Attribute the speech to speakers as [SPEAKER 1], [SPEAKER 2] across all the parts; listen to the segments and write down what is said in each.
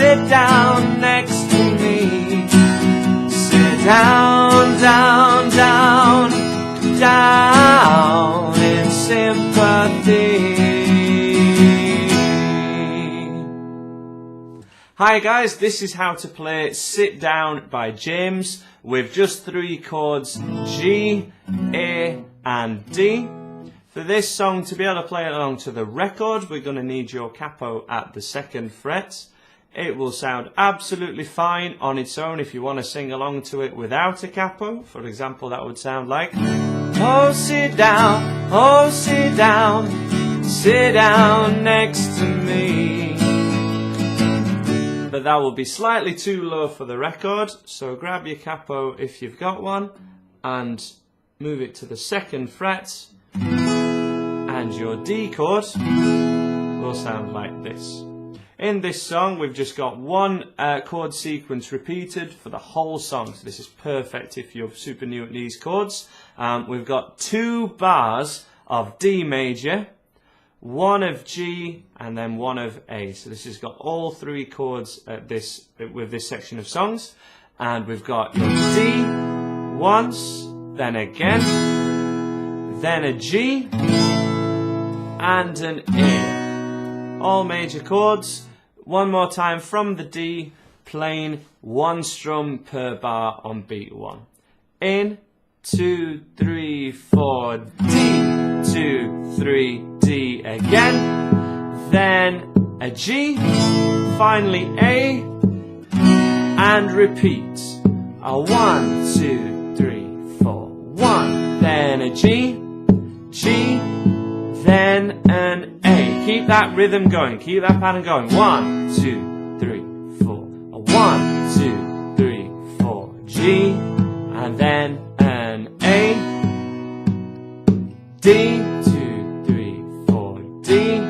[SPEAKER 1] sit down next to me. Sit down, down, down, down in sympathy. Hi guys, this is how to play Sit Down by James with just 3 chords G, A and D. For this song, to be able to play it along to the record, we're going to need your capo at the 2nd fret. It will sound absolutely fine on its own if you want to sing along to it without a capo. For example, that would sound like, oh sit down next to me. But that will be slightly too low for the record, so grab your capo if you've got one and move it to the 2nd fret, and your D chord will sound like this. In this song we've just got 1 chord sequence repeated for the whole song, so this is perfect if you're super new at these chords. We've got 2 bars of D major, 1 of G and then 1 of A. So this has got all 3 chords with this section of songs. And we've got your D once, then again, then a G and an A. All major chords. One more time from the D, playing 1 strum per bar on beat 1. In, 2, 3, 4, D, 2, 3, D again, then a G, finally A, and repeat. A 1, 2, 3, 4, 1, then a G, G, then an A. Keep that rhythm going, keep that pattern going. 1, 2, 3, 4. A 1, 2, 3, 4, G, and then an A, D, 2, 3, 4, D,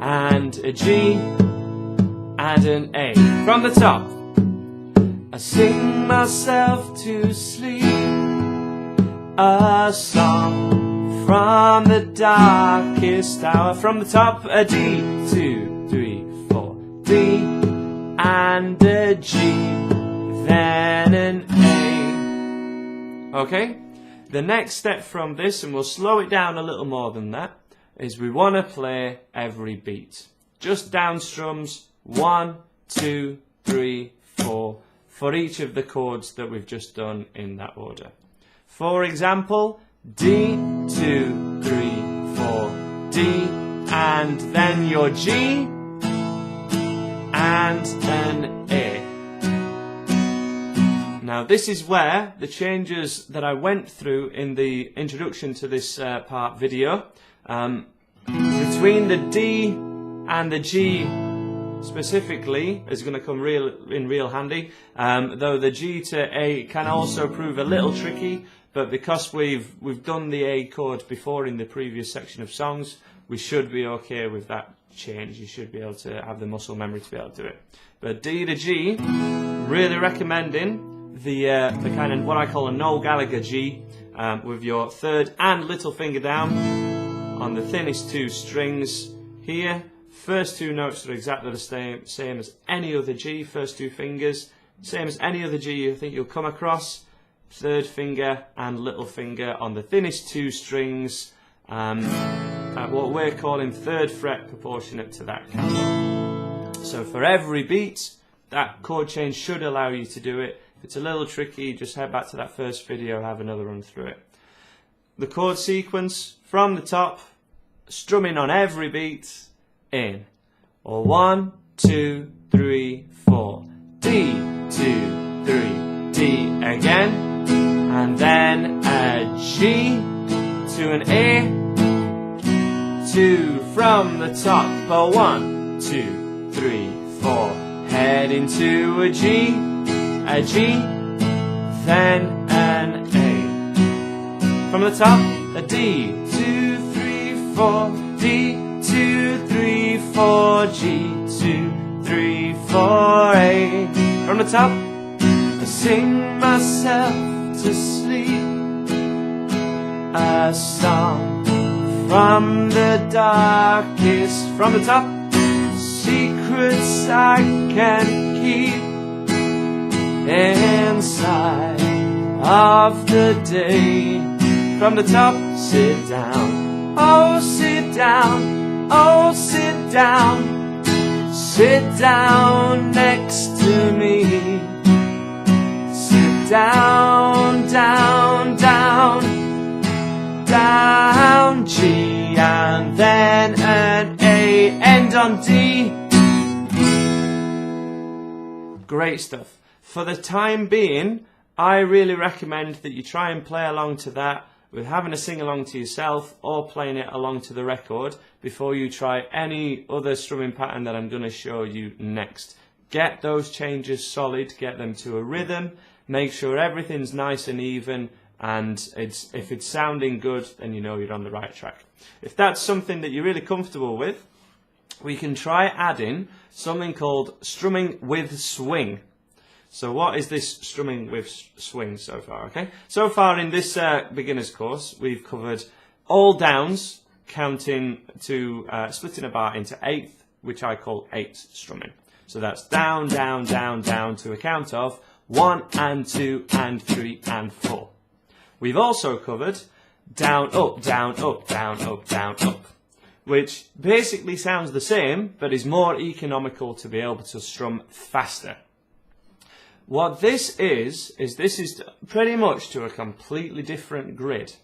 [SPEAKER 1] and a G, and an A. From the top. I sing myself to sleep, a song from the darkest hour. From the top, a D, 2, 3, 4, D, and a G, then an A. Okay? The next step from this, and we'll slow it down a little more than that, is we want to play every beat. Just down strums, 1, 2, 3, 4, for each of the chords that we've just done in that order. For example, D, 2, 3, 4, D, and then your G, and an A. Now this is where the changes that I went through in the introduction to this part video, between the D and the G specifically is going to come in real handy, though the G to A can also prove a little tricky, but because we've done the A chord before in the previous section of songs, we should be okay with that change. You should be able to have the muscle memory to be able to do it. But D to G, really recommending the kind of what I call a Noel Gallagher G, with your 3rd and little finger down on the thinnest 2 strings here. First 2 notes are exactly the same as any other G, first 2 fingers, same as any other G you think you'll come across. 3rd finger and little finger on the thinnest 2 strings, at what we're calling 3rd fret proportionate to that capo. So for every beat, that chord change should allow you to do it. If it's a little tricky, just head back to that first video, have another run through it. The chord sequence from the top, strumming on every beat, in. Or 1, 2, 3, 4. D, 2, 3, D again, and then a G to an A, 2 from the top. A 1, 2, 3, 4. Head into a G, then an A. From the top, a D, 2, 3, 4, D, 2, 3, 4, G, 2, 3, 4, A. From the top, I sing myself to sleep, a song from the darkest. From the top, C, secrets I can keep inside of the day. From the top, sit down, oh sit down, oh sit down, sit down next to me. Sit down, down, down, down G, and then an A, end on D. Great stuff. For the time being, I really recommend that you try and play along to that with having a sing along to yourself or playing it along to the record before you try any other strumming pattern that I'm going to show you next. Get those changes solid, get them to a rhythm, make sure everything's nice and even, and if it's sounding good, then you know you're on the right track. If that's something that you're really comfortable with, we can try adding something called strumming with swing. So what is this strumming with swing so far, okay? So far in this beginner's course, we've covered all downs, counting to, splitting a bar into eighth, which I call eighth strumming. So that's down, down, down, down to a count of 1 and 2 and 3 and 4. We've also covered down, up, down, up, down, up, down, up, which basically sounds the same, but is more economical to be able to strum faster. What this is pretty much to a completely different grid,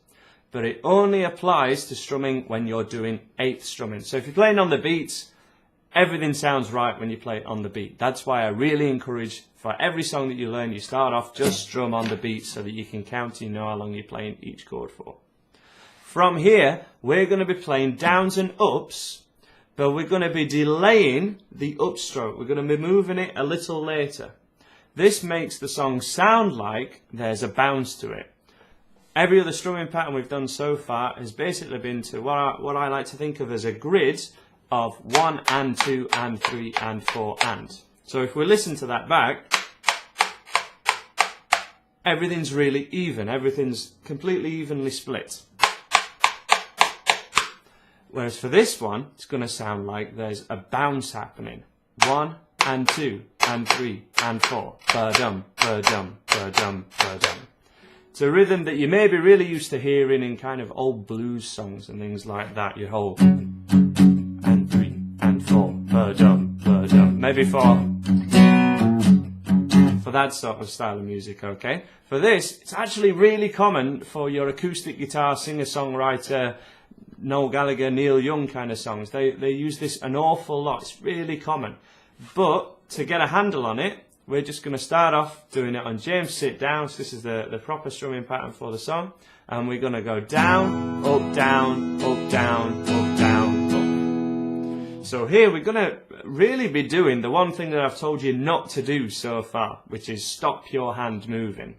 [SPEAKER 1] but it only applies to strumming when you're doing eighth strumming. So if you're playing on the beats, everything sounds right when you play it on the beat. That's why I really encourage for every song that you learn, you start off just strum on the beat so that you can count and you know how long you're playing each chord for. From here, we're going to be playing downs and ups, but we're going to be delaying the upstroke. We're going to be moving it a little later. This makes the song sound like there's a bounce to it. Every other strumming pattern we've done so far has basically been to what I like to think of as a grid of 1 and 2 and 3 and 4 and. So if we listen to that back, everything's really even. Everything's completely evenly split. Whereas for this one, it's going to sound like there's a bounce happening. 1 and 2 and 3 and 4. Ba-dum, ba-dum, ba-dum, ba-dum. It's a rhythm that you may be really used to hearing in kind of old blues songs and things like that. You hold and 3 and 4. Ba-dum, ba-dum. Maybe for that sort of style of music, okay? For this, it's actually really common for your acoustic guitar singer-songwriter, Noel Gallagher, Neil Young kind of songs. They use this an awful lot. It's really common. But to get a handle on it, we're just going to start off doing it on James Sit Down. So this is the proper strumming pattern for the song. And we're going to go down, up, down, up, down, up, down, up. So here we're going to really be doing the one thing that I've told you not to do so far, which is stop your hand moving.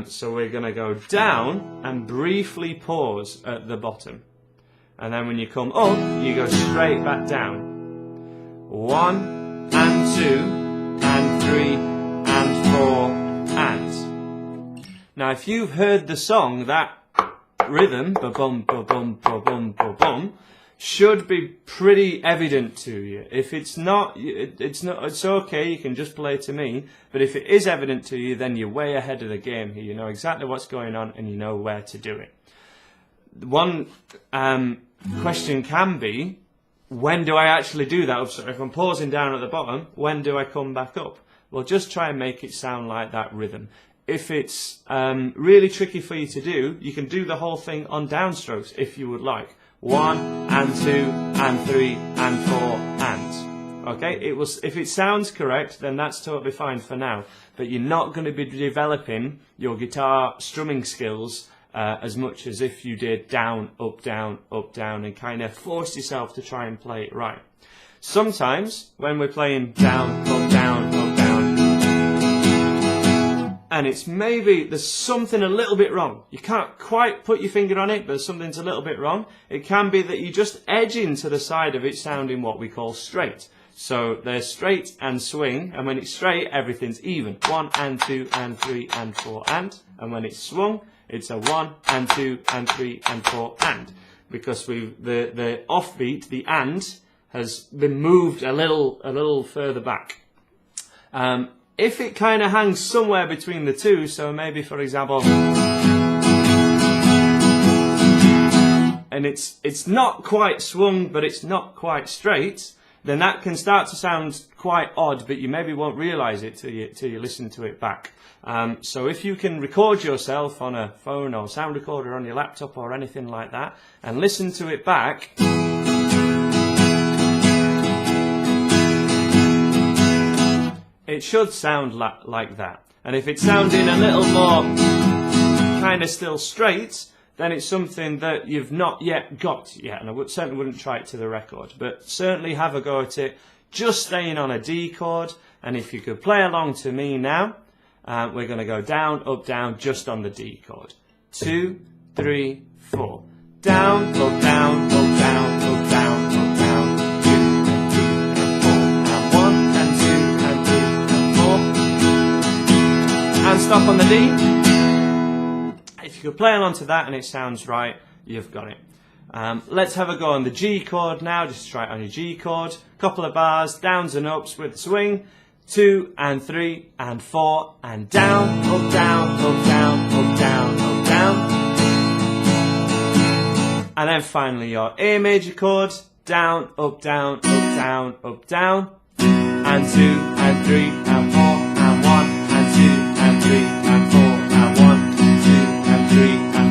[SPEAKER 1] So we're going to go down and briefly pause at the bottom. And then when you come up, you go straight back down. 1 and 2 and 3 and 4 and. Now if you've heard the song, that rhythm, ba-bum, ba-bum, ba-bum, ba-bum, should be pretty evident to you. If it's not, it's okay, you can just play to me. But if it is evident to you, then you're way ahead of the game here. You know exactly what's going on and you know where to do it. One question can be, when do I actually do that? So if I'm pausing down at the bottom, when do I come back up? Well, just try and make it sound like that rhythm. If it's really tricky for you to do, you can do the whole thing on downstrokes if you would like. 1 and 2 and 3 and 4 and. Okay, if it sounds correct, then that's totally fine for now. But you're not going to be developing your guitar strumming skills as much as if you did down, up, and kind of force yourself to try and play it right. Sometimes, when we're playing down, up, down, and it's maybe there's something a little bit wrong. You can't quite put your finger on it, but something's a little bit wrong. It can be that you just edge into the side of it sounding what we call straight. So there's straight and swing, and when it's straight, everything's even. 1 and 2 and 3 and 4 and when it's swung, it's a 1 and 2 and 3 and 4 and. Because the offbeat, the and, has been moved a little further back. If it kind of hangs somewhere between the two, so maybe for example, and it's not quite swung, but it's not quite straight, then that can start to sound quite odd, but you maybe won't realise it till you listen to it back. So if you can record yourself on a phone or sound recorder on your laptop or anything like that, and listen to it back, it should sound like that. And if it's sounding a little more kind of still straight, then it's something that you've not yet got yet. And I certainly wouldn't try it to the record, but certainly have a go at it, just staying on a D chord. And if you could play along to me now, we're going to go down, up, down, just on the D chord. 2, 3, 4. Down, up, down, up, down, up, down, up, down. 2 and 3 and 4. And 1 and 2 and 3 and 4. And stop on the D. If you could play along to that and it sounds right, you've got it. Let's have a go on the G chord now. Just try it on your G chord. Couple of bars, downs and ups with the swing. 2 and 3 and 4 and down, up, down, up, down, up, down, up, down. And then finally your A major chord, down, up, down, up, down, up, down. And 2 and 3 and 4 and 1 and 2 and 3 and 4 and 1, 2 and 3 and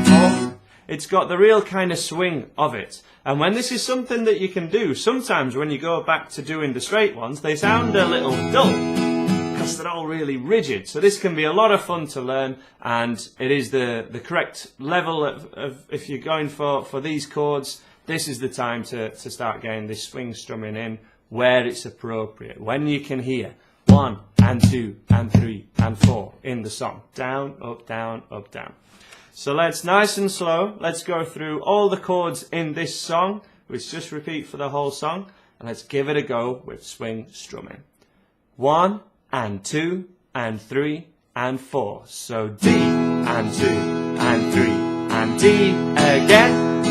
[SPEAKER 1] 4. It's got the real kind of swing of it. And when this is something that you can do, sometimes when you go back to doing the straight ones, they sound a little dull because they're all really rigid. So this can be a lot of fun to learn, and it is the correct level of if you're going for these chords, this is the time to start getting this swing strumming in where it's appropriate, when you can hear 1 and 2 and 3 and 4 in the song. Down, up, down, up, down. So let's, nice and slow, let's go through all the chords in this song, which just repeat for the whole song, and let's give it a go with swing strumming. 1 and 2 and 3 and 4. So D and 2 and 3 and D again.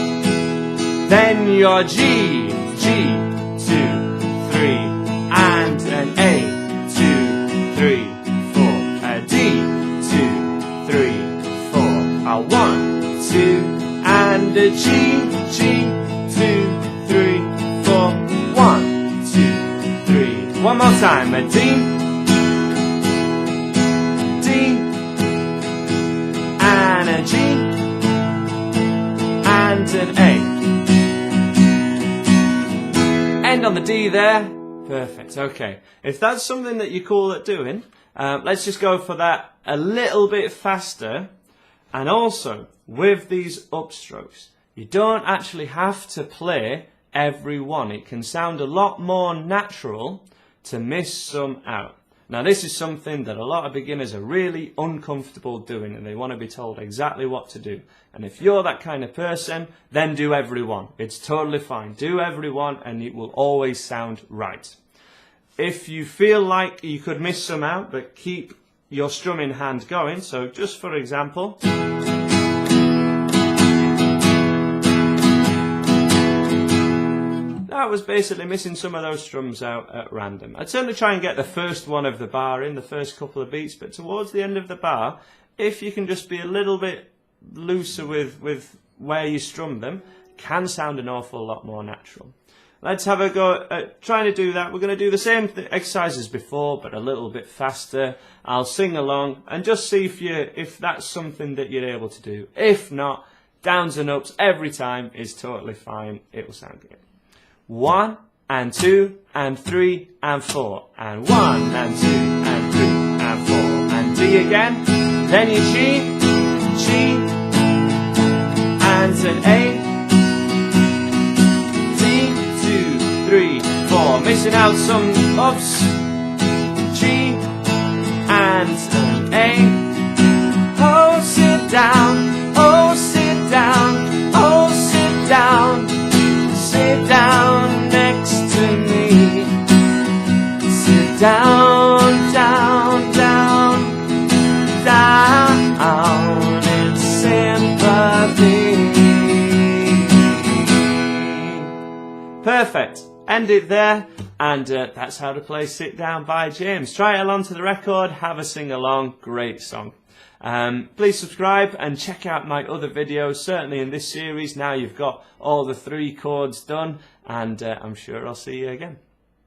[SPEAKER 1] Then your G, G, 2, 3, and an A, 2, 3, 4, a D, 2, 3, a 1, 2, and a G, G, 2, 3, 4, 1, 2, 3. One more time, a D, D, and a G, and an A. End on the D there. Perfect, okay. If that's something that you're cool at doing, let's just go for that a little bit faster. And also, with these upstrokes, you don't actually have to play every one. It can sound a lot more natural to miss some out. Now, this is something that a lot of beginners are really uncomfortable doing, and they want to be told exactly what to do. And if you're that kind of person, then do every one. It's totally fine. Do every one, and it will always sound right. If you feel like you could miss some out, but keep your strumming hand going, so just for example, that was basically missing some of those strums out at random. I'd certainly try and get the first one of the bar in, the first couple of beats, but towards the end of the bar, if you can just be a little bit looser with where you strum them, can sound an awful lot more natural. Let's have a go at trying to do that. We're going to do the same exercise as before, but a little bit faster. I'll sing along and just see if that's something that you're able to do. If not, downs and ups every time is totally fine. It will sound good. 1 and 2 and 3 and 4 and 1 and 2 and 3 and 4 and D again. Then your G, G and an A. 3, 4, missing out some ups, G and an A. Oh, sit down, oh, sit down, oh, sit down, sit down next to me. Sit down, down, down, down in sympathy. Perfect. end it there, and that's how to play Sit Down by James. Try it along to the record, have a sing along, great song. Please subscribe and check out my other videos, certainly in this series. Now you've got all the 3 chords done, and I'm sure I'll see you again.